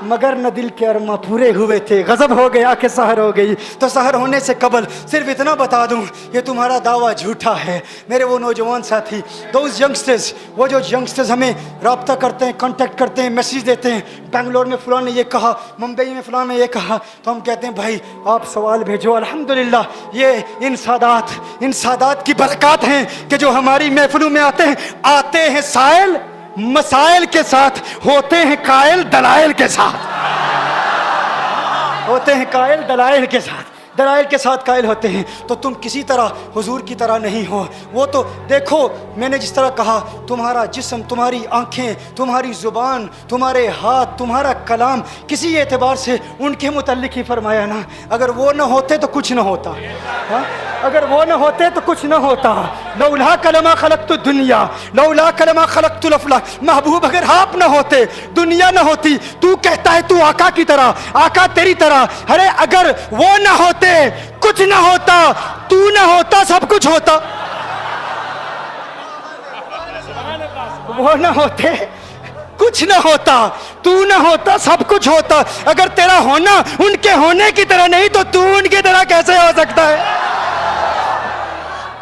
मगर न दिल के अरमा पूरे हुए थे, गजब हो गया कि सहर हो गई। तो सहर होने से कबल सिर्फ इतना बता दूं, ये तुम्हारा दावा झूठा है। मेरे वो नौजवान साथी, दोज यंगस्टर्स, वो जो यंगस्टर्स हमें रब्ता करते हैं, कांटेक्ट करते हैं, मैसेज देते हैं, बेंगलोर में फलां ने ये कहा, मुंबई में फलां ने ये कहा, तो हम कहते हैं भाई आप सवाल भेजो। अल्हम्दुलिल्लाह ये इन सादात की बरकत हैं कि जो हमारी महफिलों में आते हैं साइल मसाइल के साथ, होते हैं कायल दलाइल के साथ, होते हैं कायल दलाइल के साथ, दलाइल के साथ कायल होते हैं। तो तुम किसी तरह हुजूर की तरह नहीं हो। वो तो देखो, मैंने जिस तरह कहा, तुम्हारा जिस्म, तुम्हारी आंखें, तुम्हारी ज़ुबान, तुम्हारे हाथ, तुम्हारा कलाम, किसी एतबार से उनके मुतल्लिक ही फरमाया ना। अगर वो न होते तो कुछ न होता, हा? अगर वो न होते तो कुछ न होता। लौला कलमा खलक़तु दुनिया, लौला कलमा खलक़तुल अफ़लाक। महबूब अगर आप न होते, दुनिया न होती। तू कहता है तू आका की तरह, आका तेरी तरह। अरे अगर वो न होते कुछ न होता, तू न होता सब कुछ होता। वो न होते कुछ न होता, तू न होता सब कुछ होता। अगर तेरा होना उनके होने की तरह नहीं तो तू उनकी तरह कैसे हो सकता है?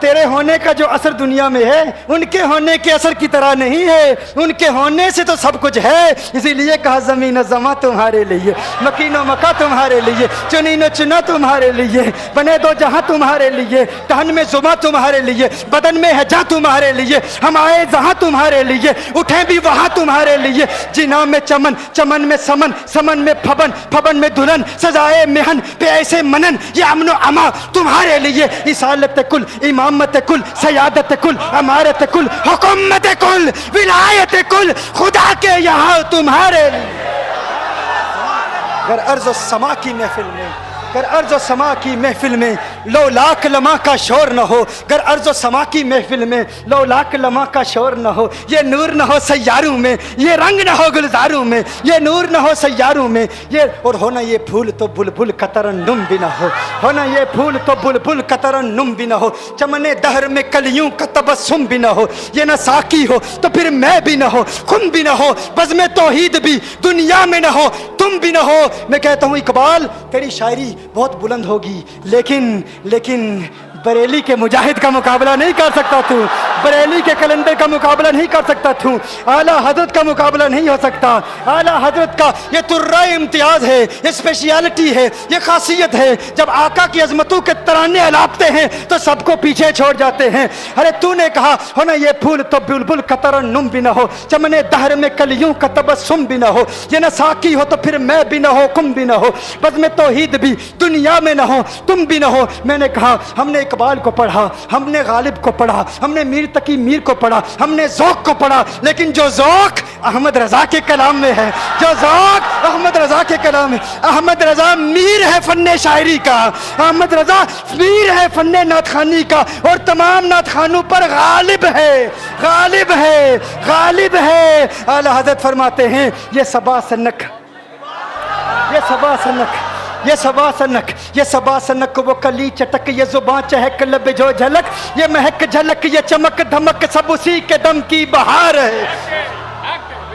तेरे होने का जो असर दुनिया में है उनके होने के असर की तरह नहीं है। उनके होने से तो सब कुछ है। इसीलिए कहा ज़मीन ज़मा तुम्हारे लिए, मकीनो मका तुम्हारे लिए, चुनीनो चुना तुम्हारे लिए, बने दो जहां तुम्हारे लिए, तहन में जुबा तुम्हारे लिए, बदन में है जा तुम्हारे लिए, हम आए जहां तुम्हारे लिए, उठे भी वहां तुम्हारे लिए। जिना में चमन, चमन में समन, समन में फबन, फबन में दुल्हन, सजाए मेहन पे ऐसे मनन, ये अमनो अमा तुम्हारे लिए। इसालत कुल, इमाम मत कुल, सयादत कुल, अमारत कुल, हुकूमत कुल, विलायत कुल, खुदा के यहाँ तुम्हारे लिए। अगर अर्ज़ व समा की महफिल में, अगर अर्ज़ व समा की महफिल में लो लाख लम्हा का शोर न हो, अगर अर्ज़ व समा की महफिल में लो लाख लम्हा का शोर न हो, ये नूर न हो सैयारों में, ये रंग न हो गुलजारों में, ये नूर न हो सैयारों में, ये और होना ये फूल तो बुलबुल का तरन्नुम भी न हो, होना ये फूल तो बुलबुल का तरन्नुम भी न हो, चमने दहर में कलियों का तबस्सुम भी न हो, ये न साकी हो तो फिर मैं भी न हो, खुम भी न हो, बज़्म तौहीद भी दुनिया में न हो, तुम भी न हो। मैं कहता हूँ इकबाल तेरी शायरी बहुत बुलंद होगी, लेकिन बरेली के मुजाहिद का मुकाबला नहीं कर सकता तू, बरेली के कलंदर का मुकाबला नहीं कर सकता तू, आला हजरत का मुकाबला नहीं हो सकता। आला हजरत का ये तुर्रा इम्तियाज है, ये स्पेशलिटी है, ये खासियत है। जब आका की अजमतों के तराने अलापते हैं तो सबको पीछे छोड़ जाते हैं। अरे तूने कहा हो ना ये फूल तो बुलबुल का तरन्नुम भी ना हो, चमने दहर में कलियों का तबस्सुम भी ना हो, ये न साकी हो तो फिर मैं भी ना हो, कुम भी ना हो, बज़्म तौहीद भी दुनिया में ना हो, तुम भी ना हो। मैंने कहा हमने इकबाल को पढ़ा, हमने गालिब को पढ़ा, हमने मीर तकी मीर को पढ़ा, हमने ज़ौक़ को पढ़ा, लेकिन जो ज़ौक़ अहमद रज़ा के कलाम में है, जो ज़ौक़ अहमद रज़ा के कलाम में, अहमद रज़ा मीर है फन्ने शायरी का, अहमद रज़ा मीर है फन्ने नातखानी का, और तमाम नातखानों पर गालिब है, गालिब है, गालिब है। आला हज़रत फरमाते हैं ये सबा सनक, ये सबा सनक, ये सबा सनक, ये सबा सनक, वो कली चटक, ये जुबां चहक, लब जो झलक, ये महक झलक, ये चमक धमक, सब उसी के दम की बहार है,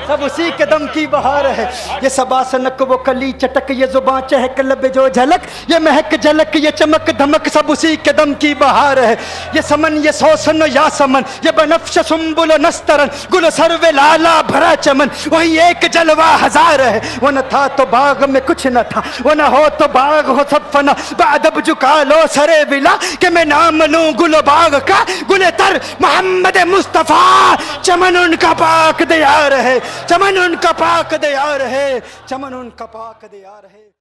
सब उसी के दम की बहार है। ये सबा सनक, वो कली चटक, ये जुबां चहक, लब जो झलक, ये महक झलक, ये चमक धमक, सब उसी के दम की बहार है। ये समन, ये सोसन या समन, ये बनफ्श सुंबुल नस्तरन, गुल सर्वे लाला भरा चमन, वही एक जलवा हजार है। वो न था तो बाग में कुछ न था, वो न हो तो बाग हो सब फना, बादब झुका लो सरे विला कि मैं नाम लूं गुल बाग का, गुल तर मोहम्मद मुस्तफ़ा, चमन उनका पाक दियार है, चमन उनका पाक दियार है, चमन उनका पाक दियार है।